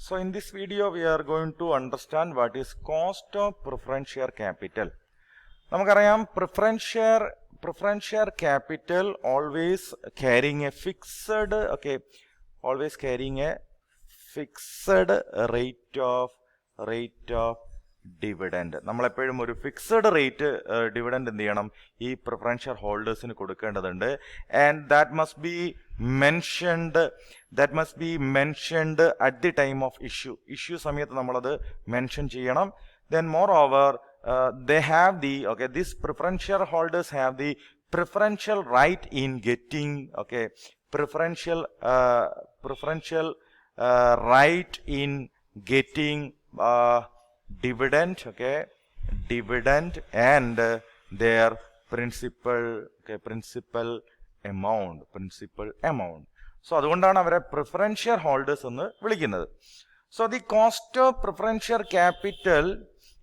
So in this video we are going to understand what is cost of preference share capital. നമുക്കറിയാം preference share capital always carrying a fixed always carrying a fixed rate of dividend. നമ്മളെപ്പോഴും ഒരു fixed rate dividend എന്ത് ചെയ്യണം ഈ preference share ഹോൾഡേഴ്സിന് കൊടുക്കേണ്ടതുണ്ട്. And that must be mentioned at the time of issue സമയത്ത് നമ്മളത് mention ചെയ്യണം. Then more over they have these preference shareholders have the preferential right in getting preferential right in getting dividend and their principal amount. So അതുകൊണ്ടാണ് അവരെ preference shareholders എന്ന് വിളിക്കുന്നത്. So the cost of preference share capital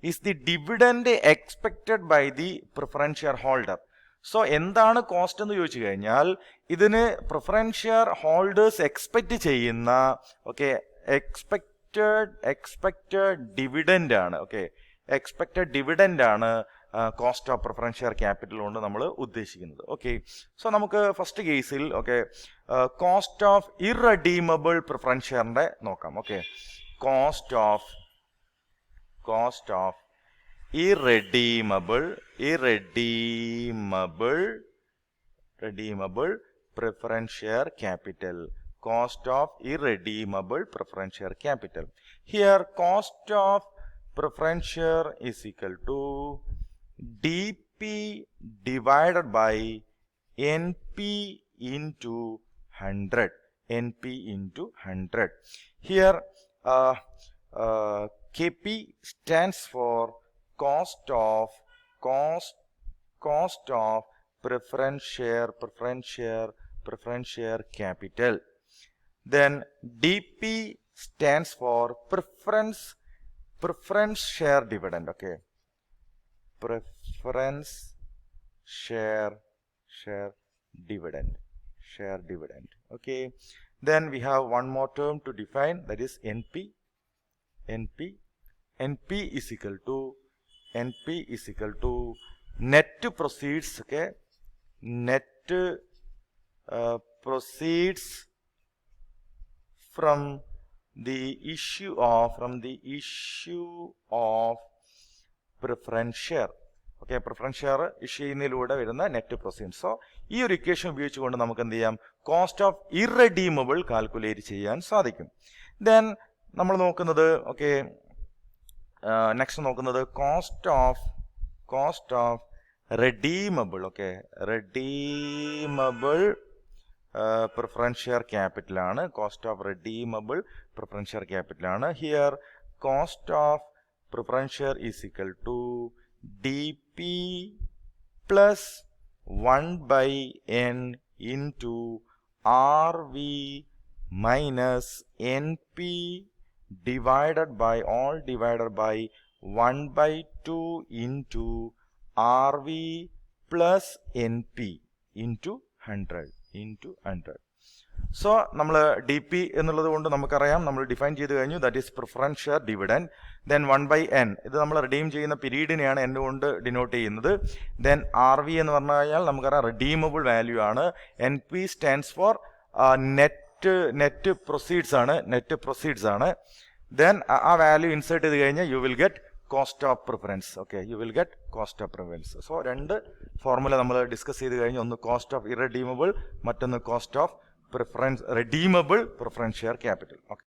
is the dividend expected by the preference shareholder. So എന്താണ് cost എന്ന് ചോദിച്ചു കഴിഞ്ഞാൽ ഇതിന് preference share holders expect ചെയ്യുന്ന എക്സ്പെക്റ്റഡ് ഡിവിഡൻഡ് ആണ്. എക്സ്പെക്റ്റഡ് ഡിവിഡൻഡ് ആണ് cost of preference share capital കൊണ്ട് നമ്മൾ ഉദ്ദേശിക്കുന്നത്. സോ നമുക്ക് ഫസ്റ്റ് കേസിൽ കോസ്റ്റ് ഓഫ് ഇറഡീമബിൾ പ്രിഫറൻസ് ഷെയറിന്റെ നോക്കാം. Cost of irredeemable preference share capital. Cost of irredeemable preference share capital. Here cost of preference share is equal to DP divided by NP into 100. NP into 100. Here KP stands for cost of preference share capital. Then DP stands for preference share dividend. Preference share dividend. Then we have one more term to define, that is NP is equal to net proceeds. Net proceeds from the issue of preference share. Preference share issue ചെയ്യുന്നതിലൂടെ വരുന്ന net proceeds. So ഈ ഒരു equation ഉപയോഗിച്ചുകൊണ്ട് നമുക്ക് എന്ത് ചെയ്യാം, cost of irredeemable calculate ചെയ്യാൻ സാധിക്കും. ദെൻ നമ്മൾ നോക്കുന്നത് നെക്സ്റ്റ് നോക്കുന്നത് cost of redeemable redeemable preference share capital ആണ്. Cost of redeemable preference share capital ആണ്. Here cost of preference share is equal to DP plus 1/n into RV minus NP divided by 1/2 into RV plus NP into 100. So നമ്മൾ D P എന്നുള്ളത് കൊണ്ട് നമുക്കറിയാം, നമ്മൾ define ചെയ്ത് കഴിഞ്ഞു, that is preference share dividend. Then 1/n, ഇത് നമ്മൾ redeem ചെയ്യുന്ന പീരീഡിനെയാണ് n കൊണ്ട് ഡിനോട്ട് ചെയ്യുന്നത്. ദെൻ ആർ വി എന്ന് പറഞ്ഞു കഴിഞ്ഞാൽ നമുക്കറിയാം റിഡീമബിൾ വാല്യൂ ആണ്. NP stands for net proceeds ആണ്. ദെൻ ആ വാല്യൂ ഇൻസേർട്ട് ചെയ്ത് കഴിഞ്ഞാൽ you will get cost of preference. So രണ്ട് ഫോർമുല നമ്മൾ ഡിസ്കസ് ചെയ്ത് കഴിഞ്ഞു. ഒന്ന് കോസ്റ്റ് ഓഫ് ഇറഡീമബിൾ, മറ്റൊന്ന് cost of redeemable preference share capital.